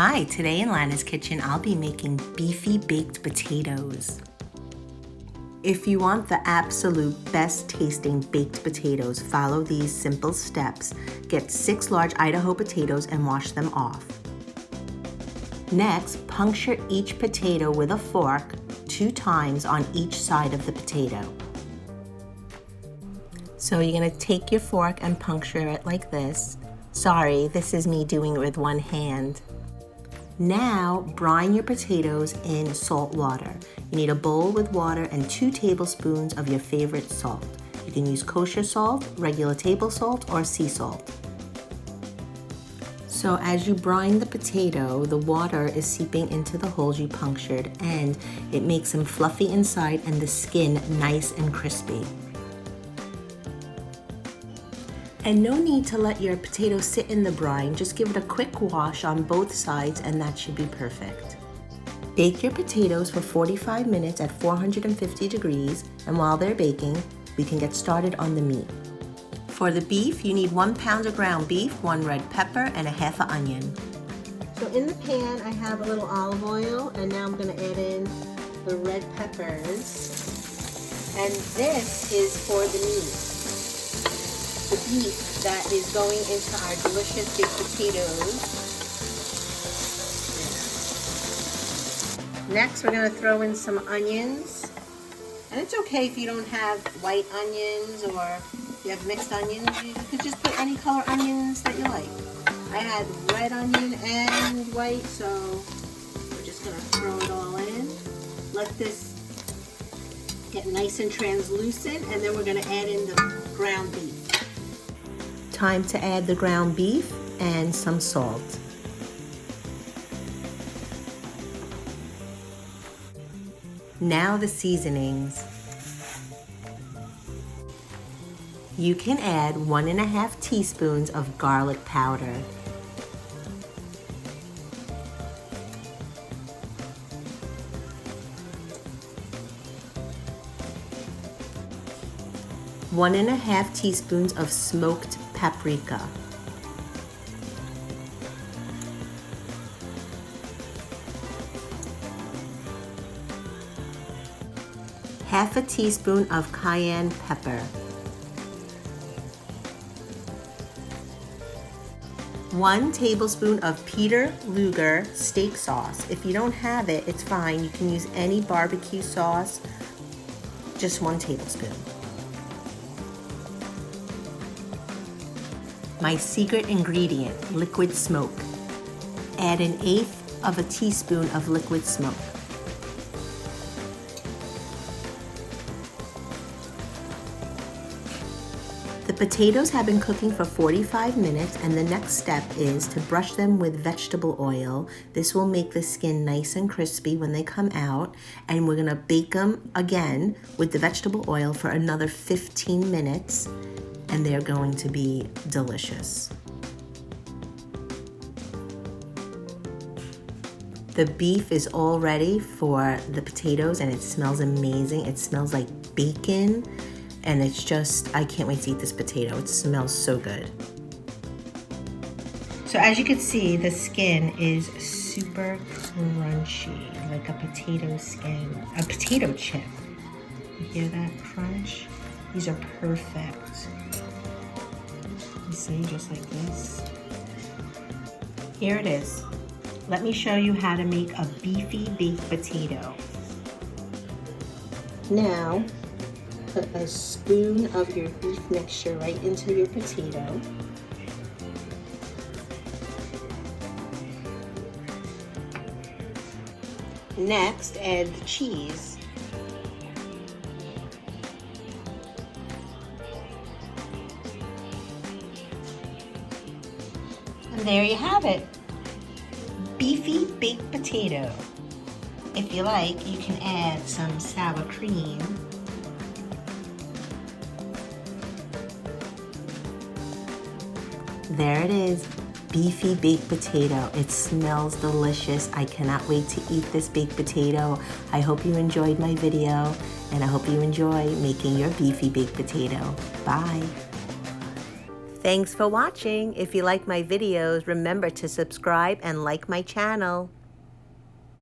Hi, today in Lana's kitchen, I'll be making beefy baked potatoes. If you want the absolute best tasting baked potatoes, follow these simple steps. Get 6 large Idaho potatoes and wash them off. Next, puncture each potato with a fork 2 times on each side of the potato. So you're going to take your fork and puncture it like this. Sorry, this is me doing it with one hand. Now, brine your potatoes in salt water. You need a bowl with water and 2 tablespoons of your favorite salt. You can use kosher salt, regular table salt, or sea salt. So as you brine the potato, the water is seeping into the holes you punctured, and it makes them fluffy inside and the skin nice and crispy. And no need to let your potatoes sit in the brine, just give it a quick wash on both sides and that should be perfect. Bake your potatoes for 45 minutes at 450 degrees, and while they're baking, we can get started on the meat. For the beef, you need 1 pound of ground beef, 1 red pepper, and a half an onion. So in the pan, I have a little olive oil, and now I'm going to add in the red peppers. And this is for the meat. The beef that is going into our delicious baked potatoes. Next, we're going to throw in some onions. And it's okay if you don't have white onions or if you have mixed onions. You could just put any color onions that you like. I had red onion and white, so we're just going to throw it all in. Let this get nice and translucent, and then we're going to add in the ground beef. Time to add the ground beef and some salt. Now the seasonings. You can add 1½ teaspoons of garlic powder. One and a half teaspoons of smoked paprika. Half a teaspoon of cayenne pepper. 1 tablespoon of Peter Luger steak sauce. If you don't have it, it's fine. You can use any barbecue sauce, just 1 tablespoon. My secret ingredient, liquid smoke. Add 1/8 of a teaspoon of liquid smoke. The potatoes have been cooking for 45 minutes, and the next step is to brush them with vegetable oil. This will make the skin nice and crispy when they come out, and we're gonna bake them again with the vegetable oil for another 15 minutes. And they're going to be delicious. The beef is all ready for the potatoes and it smells amazing. It smells like bacon and it's just, I can't wait to eat this potato. It smells so good. So as you can see, the skin is super crunchy, like a potato skin, a potato chip. You hear that crunch? These are perfect. You see, just like this. Here it is. Let me show you how to make a beefy baked potato. Now, put a spoon of your beef mixture right into your potato. Next, add the cheese. And there you have it, beefy baked potato. If you like, you can add some sour cream. There it is, beefy baked potato. It smells delicious. I cannot wait to eat this baked potato. I hope you enjoyed my video, and I hope you enjoy making your beefy baked potato. Bye. Thanks for watching. If you like my videos, remember to subscribe and like my channel.